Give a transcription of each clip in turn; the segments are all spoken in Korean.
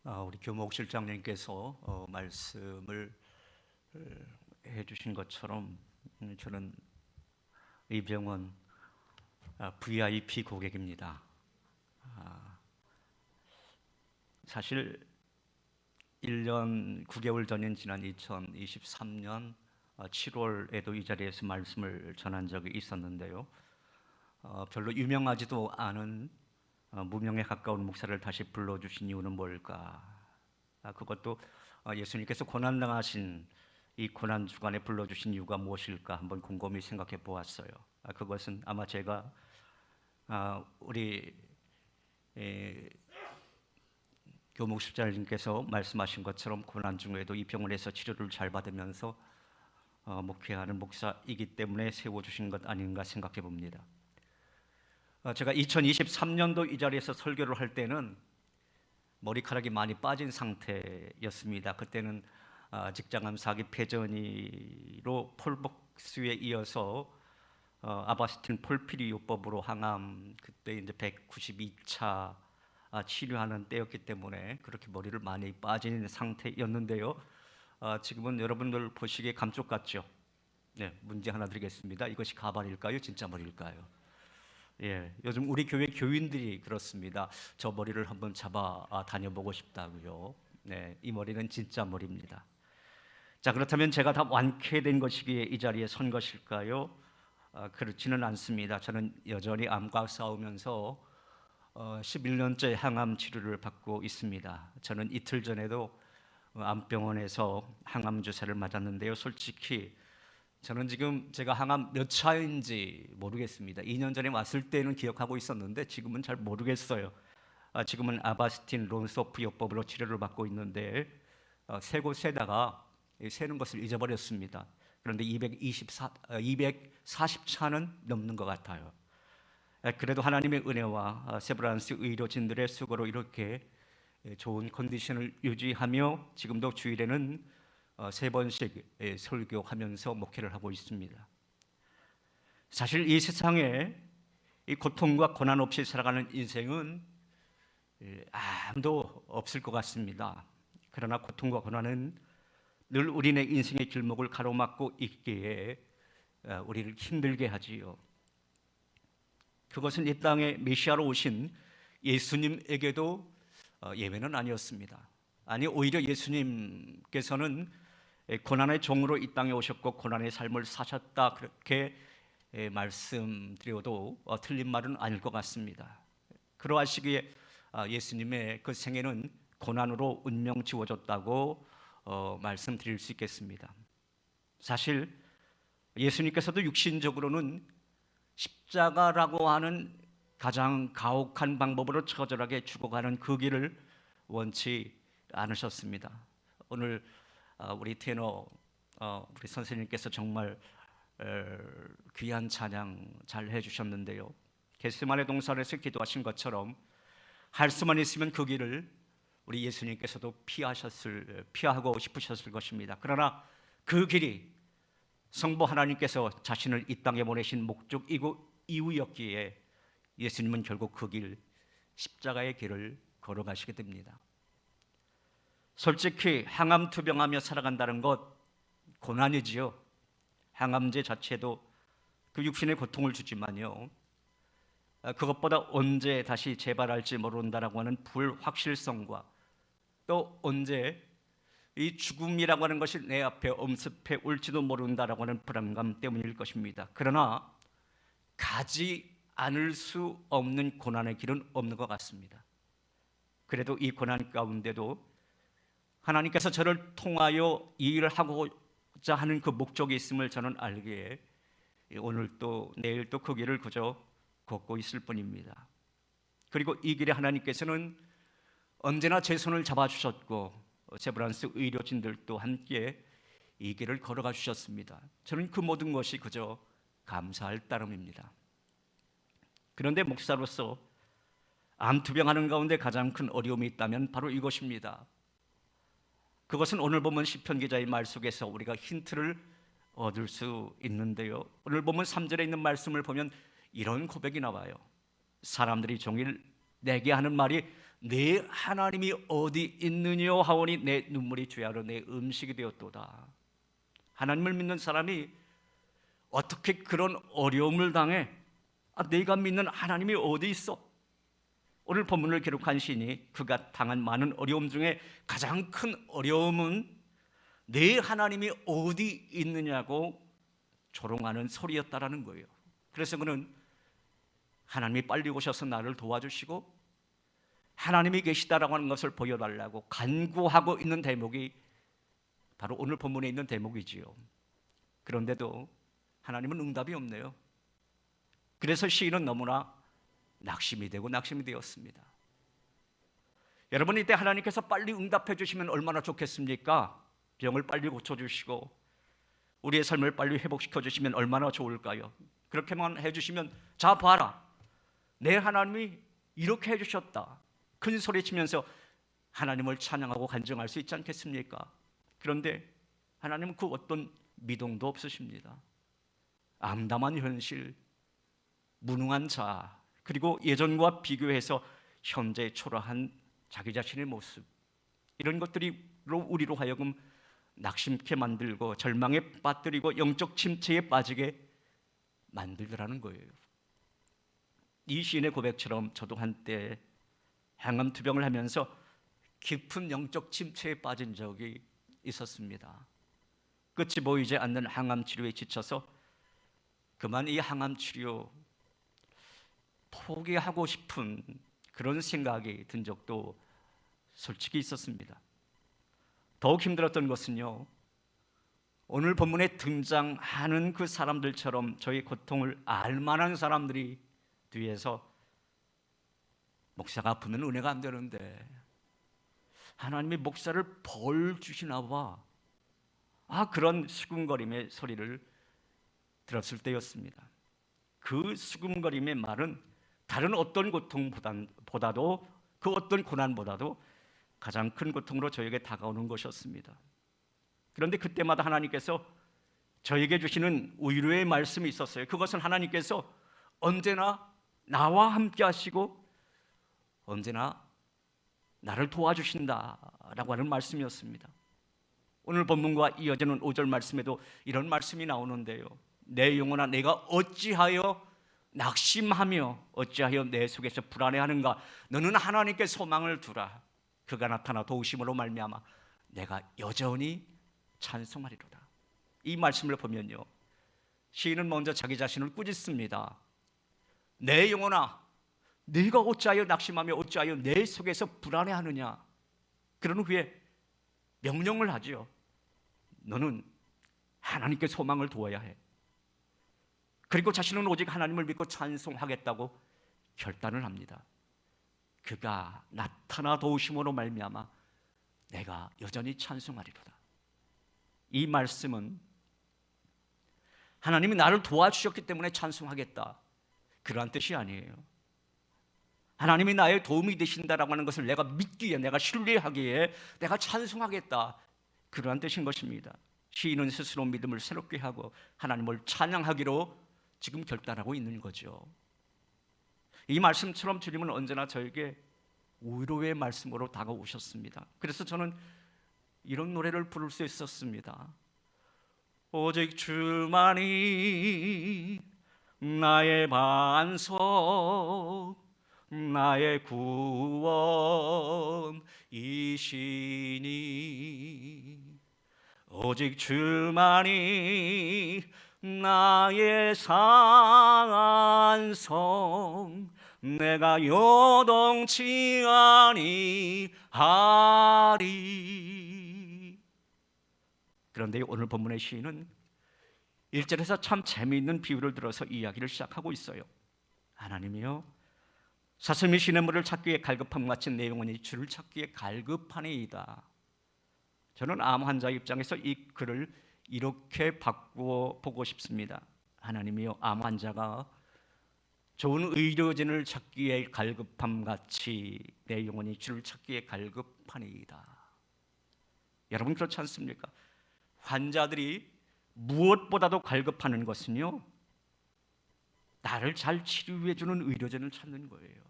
우리 교목실장님께서 말씀을 해주신 것처럼 저는 이 병원 VIP 고객입니다. 사실 1년 9개월 전인 지난 2023년 7월에도 이 자리에서 말씀을 전한 적이 있었는데요. 별로 유명하지도 않은 무명에 가까운 목사를 다시 불러주신 이유는 뭘까? 그것도 예수님께서 고난당하신 이 고난 주간에 불러주신 이유가 무엇일까 한번 곰곰이 생각해 보았어요. 그것은 아마 제가 우리 교목실장님께서 말씀하신 것처럼 고난 중에도 이 병원에서 치료를 잘 받으면서 목회하는 목사이기 때문에 세워주신 것 아닌가 생각해 봅니다. 제가 2023년도 이 자리에서 설교를 할 때는 머리카락이 많이 빠진 상태였습니다. 그때는 직장암 4기 폐전이로 폴복수에 이어서 아바스틴 폴피리요법으로 항암 그때 이제 192차 치료하는 때였기 때문에 그렇게 머리를 많이 빠진 상태였는데요. 지금은 여러분들 보시기에 감쪽 같죠? 네, 문제 하나 드리겠습니다. 이것이 가발일까요? 진짜 머리일까요? 요즘 우리 교회 교인들이 그렇습니다. 저 머리를 한번 잡아 다녀보고 싶다고요. 네, 이 머리는 진짜 머리입니다. 자, 그렇다면 제가 다 완쾌된 것이기에 이 자리에 선 것일까요? 그렇지는 않습니다. 저는 여전히 암과 싸우면서 11년째 항암 치료를 받고 있습니다. 저는 이틀 전에도 암병원에서 항암 주사를 맞았는데요. 솔직히 저는 지금 제가 항암 몇 차인지 모르겠습니다. 2년 전에 왔을 때는 기억하고 있었는데 지금은 잘 모르겠어요. 지금은 아바스틴 론소프요법으로 치료를 받고 있는데 세고 세다가 세는 것을 잊어버렸습니다. 그런데 240차는 넘는 것 같아요. 그래도 하나님의 은혜와 세브란스 의료진들의 수고로 이렇게 좋은 컨디션을 유지하며 지금도 주일에는 3번씩 설교하면서 목회를 하고 있습니다. 사실 이 세상에 이 고통과 고난 없이 살아가는 인생은 아무도 없을 것 같습니다. 그러나 고통과 고난은 늘 우리네 인생의 길목을 가로막고 있기에 우리를 힘들게 하지요. 그것은 이 땅에 메시아로 오신 예수님에게도 예외는 아니었습니다. 아니, 오히려 예수님께서는 고난의 종으로 이 땅에 오셨고 고난의 삶을 사셨다, 그렇게 말씀드려도 틀린 말은 아닐 것 같습니다. 그러하시기에 예수님의 그 생애는 고난으로 운명 지워졌다고 말씀드릴 수 있겠습니다. 사실 예수님께서도 육신적으로는 십자가라고 하는 가장 가혹한 방법으로 처절하게 죽어가는 그 길을 원치 않으셨습니다. 오늘 우리 테너 우리 선생님께서 정말 귀한 찬양 잘 해주셨는데요. 겟세마네 동산에서 기도하신 것처럼 할 수만 있으면 그 길을 우리 예수님께서도 피하고 싶으셨을 것입니다. 그러나 그 길이 성부 하나님께서 자신을 이 땅에 보내신 목적이고 이유였기에 예수님은 결국 그 길, 십자가의 길을 걸어가시게 됩니다. 솔직히 항암 투병하며 살아간다는 것 고난이지요. 항암제 자체도 그 육신의 고통을 주지만요, 그것보다 언제 다시 재발할지 모른다라고 하는 불확실성과 또 언제 이 죽음이라고 하는 것이 내 앞에 엄습해 올지도 모른다라고 하는 불안감 때문일 것입니다. 그러나 가지 않을 수 없는 고난의 길은 없는 것 같습니다. 그래도 이 고난 가운데도 하나님께서 저를 통하여 이 일을 하고자 하는 그 목적이 있음을 저는 알기에 오늘 또 내일 또 그 길을 그저 걷고 있을 뿐입니다. 그리고 이 길에 하나님께서는 언제나 제 손을 잡아주셨고 세브란스 의료진들도 함께 이 길을 걸어가 주셨습니다. 저는 그 모든 것이 그저 감사할 따름입니다. 그런데 목사로서 암투병하는 가운데 가장 큰 어려움이 있다면 바로 이것입니다. 그것은 오늘 보면 시편 기자의 말 속에서 우리가 힌트를 얻을 수 있는데요. 오늘 보면 3절에 있는 말씀을 보면 이런 고백이 나와요. 사람들이 종일 내게 하는 말이 내 하나님이 어디 있느냐 하오니 내 눈물이 주야로 내 음식이 되었도다. 하나님을 믿는 사람이 어떻게 그런 어려움을 당해? 내가 믿는 하나님이 어디 있어? 오늘 본문을 기록한 시인이 그가 당한 많은 어려움 중에 가장 큰 어려움은 내 하나님이 어디 있느냐고 조롱하는 소리였다라는 거예요. 그래서 그는 하나님이 빨리 오셔서 나를 도와주시고 하나님이 계시다라고 하는 것을 보여달라고 간구하고 있는 대목이 바로 오늘 본문에 있는 대목이지요. 그런데도 하나님은 응답이 없네요. 그래서 시인은 너무나 낙심이 되었습니다. 여러분, 이때 하나님께서 빨리 응답해 주시면 얼마나 좋겠습니까? 병을 빨리 고쳐주시고 우리의 삶을 빨리 회복시켜 주시면 얼마나 좋을까요? 그렇게만 해주시면 자 봐라, 내 하나님이 이렇게 해주셨다, 큰 소리치면서 하나님을 찬양하고 간증할 수 있지 않겠습니까? 그런데 하나님은 그 어떤 미동도 없으십니다. 암담한 현실, 무능한 자, 그리고 예전과 비교해서 현재 초라한 자기 자신의 모습, 이런 것들로 우리로 하여금 낙심케 만들고 절망에 빠뜨리고 영적 침체에 빠지게 만들더라는 거예요. 이 시인의 고백처럼 저도 한때 항암투병을 하면서 깊은 영적 침체에 빠진 적이 있었습니다. 끝이 보이지 않는 항암치료에 지쳐서 그만 이 항암치료 포기하고 싶은 그런 생각이 든 적도 솔직히 있었습니다. 더욱 힘들었던 것은요, 오늘 본문에 등장하는 그 사람들처럼 저희 고통을 알만한 사람들이 뒤에서 목사가 아프면 은혜가 안 되는데 하나님이 목사를 벌 주시나 봐, 그런 수군거림의 소리를 들었을 때였습니다. 그 수군거림의 말은 다른 어떤 고통보다도, 그 어떤 고난보다도 가장 큰 고통으로 저에게 다가오는 것이었습니다. 그런데 그때마다 하나님께서 저에게 주시는 위로의 말씀이 있었어요. 그것은 하나님께서 언제나 나와 함께 하시고 언제나 나를 도와주신다라고 하는 말씀이었습니다. 오늘 본문과 이어지는 5절 말씀에도 이런 말씀이 나오는데요, 내 영혼아 내가 어찌하여 낙심하며 어찌하여 내 속에서 불안해하는가? 너는 하나님께 소망을 두라. 그가 나타나 도우심으로 말미암아 내가 여전히 찬송하리로다. 이 말씀을 보면요, 시인은 먼저 자기 자신을 꾸짖습니다. 내 영혼아 네가 어찌하여 낙심하며 어찌하여 내 속에서 불안해하느냐? 그런 후에 명령을 하지요. 너는 하나님께 소망을 두어야 해. 그리고 자신은 오직 하나님을 믿고 찬송하겠다고 결단을 합니다. 그가 나타나 도우심으로 말미암아 내가 여전히 찬송하리로다. 이 말씀은 하나님이 나를 도와주셨기 때문에 찬송하겠다, 그러한 뜻이 아니에요. 하나님이 나의 도움이 되신다라고 하는 것을 내가 믿기에, 내가 신뢰하기에 내가 찬송하겠다, 그러한 뜻인 것입니다. 시인은 스스로 믿음을 새롭게 하고 하나님을 찬양하기로 지금 결단하고 있는 거죠. 이 말씀처럼 주님은 언제나 저에게 위로의 말씀으로 다가오셨습니다. 그래서 저는 이런 노래를 부를 수 있었습니다. 오직 주만이 나의 반석, 나의 구원이시니, 오직 주만이 나의 산성, 내가 요동치 아니하리. 그런데 오늘 본문의 시인은 1절에서 참 재미있는 비유를 들어서 이야기를 시작하고 있어요. 하나님이여 사슴이 시냇물을 찾기 위해 갈급함 같이 내 영혼이 주를 찾기 위해 갈급하니이다. 저는 암 환자 입장에서 이 글을 이렇게 바꾸어 보고 싶습니다. 하나님이여 암 환자가 좋은 의료진을 찾기 위해 갈급함 같이 내 영혼이 주를 찾기 위해 갈급하니이다. 여러분 그렇지 않습니까? 환자들이 무엇보다도 갈급하는 것은요, 나를 잘 치료해 주는 의료진을 찾는 거예요.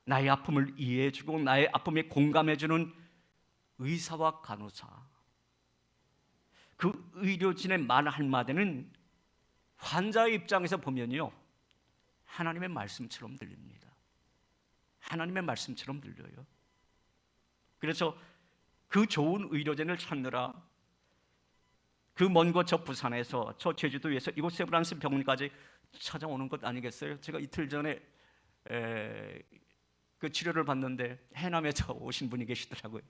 나의 아픔을 이해해주고 나의 아픔에 공감해주는 의사와 간호사, 그 의료진의 말 한마디는 환자의 입장에서 보면요, 하나님의 말씀처럼 들립니다. 하나님의 말씀처럼 들려요. 그래서 그 좋은 의료진을 찾느라 그 먼 곳 저 부산에서 저 제주도에서 이곳 세브란스 병원까지 찾아오는 것 아니겠어요? 제가 이틀 전에 그 치료를 받는데 해남에서 오신 분이 계시더라고요.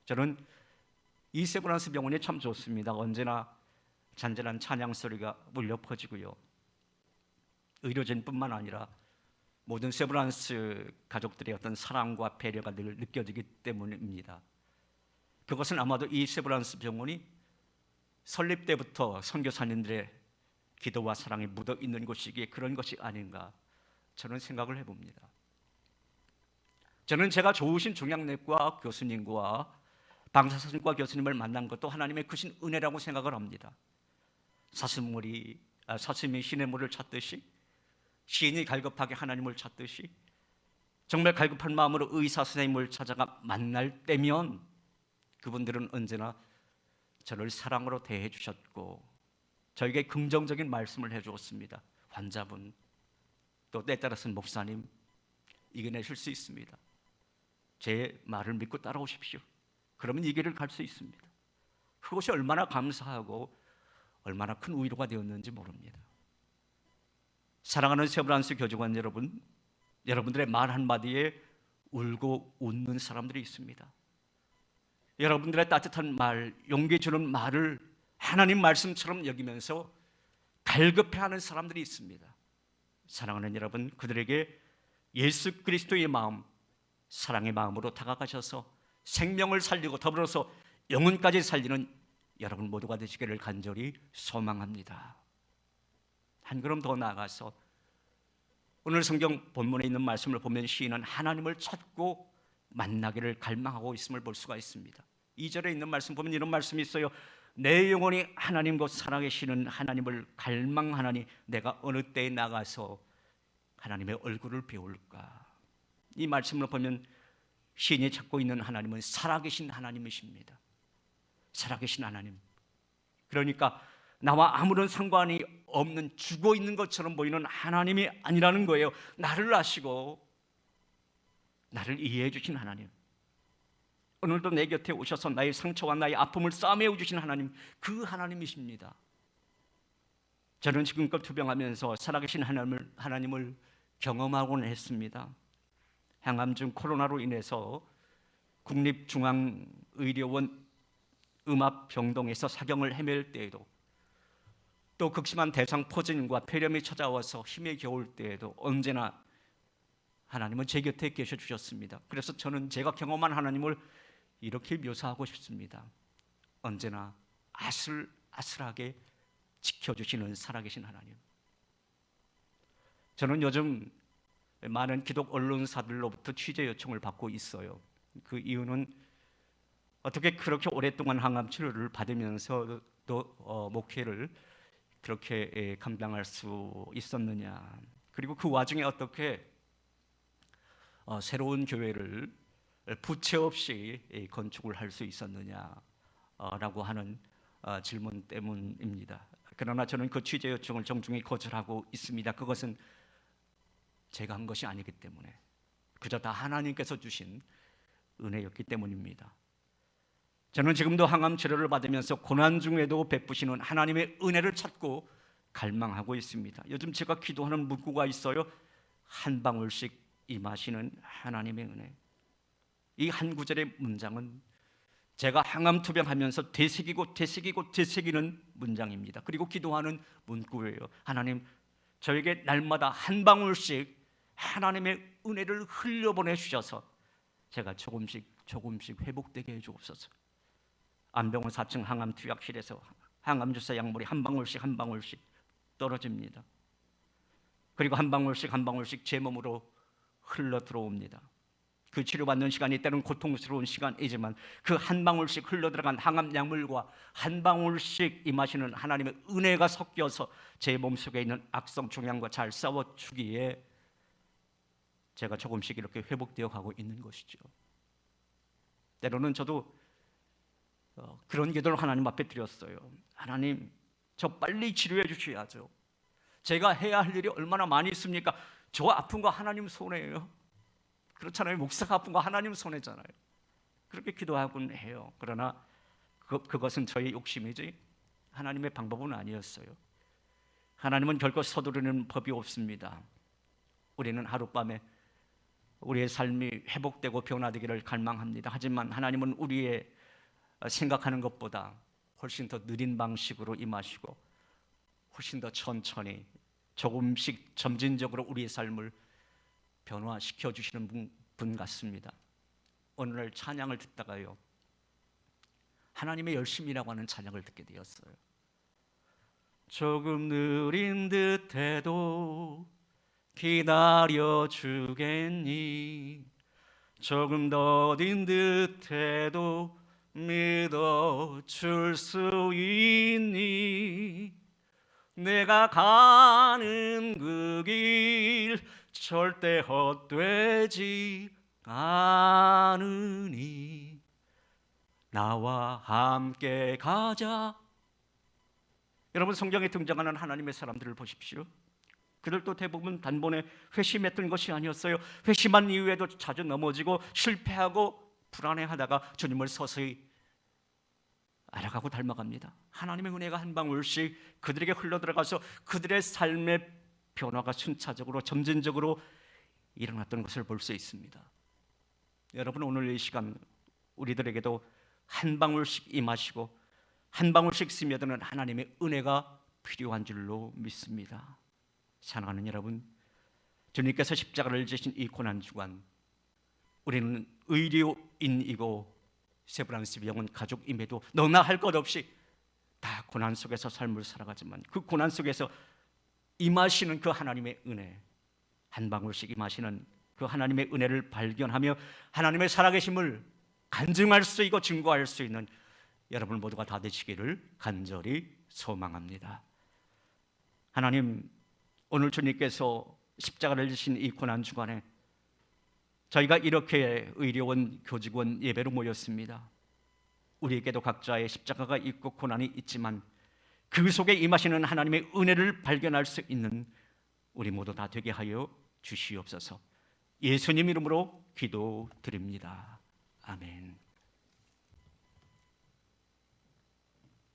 저는 이 세브란스 병원이 참 좋습니다. 언제나 잔잔한 찬양 소리가 울려 퍼지고요, 의료진뿐만 아니라 모든 세브란스 가족들의 어떤 사랑과 배려가 늘 느껴지기 때문입니다. 그것은 아마도 이 세브란스 병원이 설립 때부터 선교사님들의 기도와 사랑이 묻어 있는 곳이기에 그런 것이 아닌가 저는 생각을 해봅니다. 저는 제가 좋으신 종양내과 교수님과 방사선과 교수님을 만난 것도 하나님의 크신 은혜라고 생각을 합니다. 사슴이 신의 물을 찾듯이, 시인이 갈급하게 하나님을 찾듯이, 정말 갈급한 마음으로 의사 선생님을 찾아가 만날 때면 그분들은 언제나 저를 사랑으로 대해 주셨고 저에게 긍정적인 말씀을 해주었습니다. 환자분, 또 때에 따라서는 목사님, 이겨내실 수 있습니다. 제 말을 믿고 따라오십시오. 그러면 이 길을 갈 수 있습니다. 그것이 얼마나 감사하고 얼마나 큰 위로가 되었는지 모릅니다. 사랑하는 세브란스 교주관 여러분, 여러분들의 말 한마디에 울고 웃는 사람들이 있습니다. 여러분들의 따뜻한 말, 용기 주는 말을 하나님 말씀처럼 여기면서 갈급해하는 사람들이 있습니다. 사랑하는 여러분, 그들에게 예수 그리스도의 마음, 사랑의 마음으로 다가가셔서 생명을 살리고 더불어서 영혼까지 살리는 여러분 모두가 되시기를 간절히 소망합니다. 한 걸음 더 나아가서 오늘 성경 본문에 있는 말씀을 보면 시인은 하나님을 찾고 만나기를 갈망하고 있음을 볼 수가 있습니다. 2절에 있는 말씀 보면 이런 말씀이 있어요. 내 영혼이 하나님 곧 살아계시는 하나님을 갈망하나니 내가 어느 때에 나가서 하나님의 얼굴을 배울까. 이 말씀을 보면 시인이 찾고 있는 하나님은 살아계신 하나님이십니다. 살아계신 하나님, 그러니까 나와 아무런 상관이 없는 죽어 있는 것처럼 보이는 하나님이 아니라는 거예요. 나를 아시고 나를 이해해 주신 하나님, 오늘도 내 곁에 오셔서 나의 상처와 나의 아픔을 싸매어 주신 하나님, 그 하나님이십니다. 저는 지금껏 투병하면서 살아계신 하나님을 경험하곤 했습니다. 항암중 코로나로 인해서 국립중앙의료원 음압병동에서 사경을 헤맬 때에도, 또 극심한 대상포진과 폐렴이 찾아와서 힘에 겨울 때에도 언제나 하나님은 제 곁에 계셔 주셨습니다. 그래서 저는 제가 경험한 하나님을 이렇게 묘사하고 싶습니다. 언제나 아슬아슬하게 지켜주시는 살아계신 하나님. 저는 요즘 많은 기독 언론사들로부터 취재 요청을 받고 있어요. 그 이유는 어떻게 그렇게 오랫동안 항암 치료를 받으면서 또 목회를 그렇게 감당할 수 있었느냐, 그리고 그 와중에 어떻게 새로운 교회를 부채 없이 건축을 할 수 있었느냐라고 하는 질문 때문입니다. 그러나 저는 그 취재 요청을 정중히 거절하고 있습니다. 그것은 제가 한 것이 아니기 때문에 그저 다 하나님께서 주신 은혜였기 때문입니다. 저는 지금도 항암 치료를 받으면서 고난 중에도 베푸시는 하나님의 은혜를 찾고 갈망하고 있습니다. 요즘 제가 기도하는 문구가 있어요. 한 방울씩 임하시는 하나님의 은혜. 이 한 구절의 문장은 제가 항암 투병하면서 되새기는 문장입니다. 그리고 기도하는 문구예요. 하나님, 저에게 날마다 한 방울씩 하나님의 은혜를 흘려보내 주셔서 제가 조금씩 회복되게 해주옵소서. 안병원 4층 항암 투약실에서 항암 주사 약물이 한 방울씩 떨어집니다. 그리고 한 방울씩 제 몸으로 흘러 들어옵니다. 그 치료받는 시간이 때는 고통스러운 시간이지만 그 한 방울씩 흘러 들어간 항암 약물과 한 방울씩 임하시는 하나님의 은혜가 섞여서 제 몸속에 있는 악성 종양과 잘 싸워주기에 제가 조금씩 이렇게 회복되어 가고 있는 것이죠. 때로는 저도 그런 기도를 하나님 앞에 드렸어요. 하나님, 저 빨리 치료해 주셔야죠. 제가 해야 할 일이 얼마나 많이 있습니까? 저 아픈 거 하나님 손해예요. 그렇잖아요. 목사가 아픈 거 하나님 손해잖아요. 그렇게 기도하곤 해요. 그러나 그것은 저의 욕심이지 하나님의 방법은 아니었어요. 하나님은 결코 서두르는 법이 없습니다. 우리는 하룻밤에 우리의 삶이 회복되고 변화되기를 갈망합니다. 하지만 하나님은 우리의 생각하는 것보다 훨씬 더 느린 방식으로 임하시고 훨씬 더 천천히 조금씩 점진적으로 우리의 삶을 변화시켜 주시는 분 같습니다. 오늘 찬양을 듣다가요, 하나님의 열심이라고 하는 찬양을 듣게 되었어요. 조금 느린 듯해도 기다려 주겠니? 조금 더딘 듯해도 믿어 줄 수 있니? 내가 가는 그 길 절대 헛되지 않으니 나와 함께 가자. 여러분, 성경에 등장하는 하나님의 사람들을 보십시오. 그들도 대부분 단번에 회심했던 것이 아니었어요. 회심한 이후에도 자주 넘어지고 실패하고 불안해하다가 주님을 서서히 알아가고 닮아갑니다. 하나님의 은혜가 한 방울씩 그들에게 흘러들어가서 그들의 삶의 변화가 순차적으로 점진적으로 일어났던 것을 볼 수 있습니다. 여러분, 오늘 이 시간 우리들에게도 한 방울씩 임하시고 한 방울씩 스며드는 하나님의 은혜가 필요한 줄로 믿습니다. 사랑하는 여러분, 주님께서 십자가를 지신 이 고난주간 우리는 의료인이고 세브란스 병원 가족임에도 너나 할 것 없이 다 고난 속에서 삶을 살아가지만 그 고난 속에서 임하시는 그 하나님의 은혜, 한 방울씩 임하시는 그 하나님의 은혜를 발견하며 하나님의 살아계심을 간증할 수 있고 증거할 수 있는 여러분 모두가 다 되시기를 간절히 소망합니다. 하나님, 오늘 주님께서 십자가를 지신 이 고난 주간에 저희가 이렇게 의료원, 교직원 예배로 모였습니다. 우리에게도 각자의 십자가가 있고 고난이 있지만 그 속에 임하시는 하나님의 은혜를 발견할 수 있는 우리 모두 다 되게 하여 주시옵소서. 예수님 이름으로 기도드립니다. 아멘.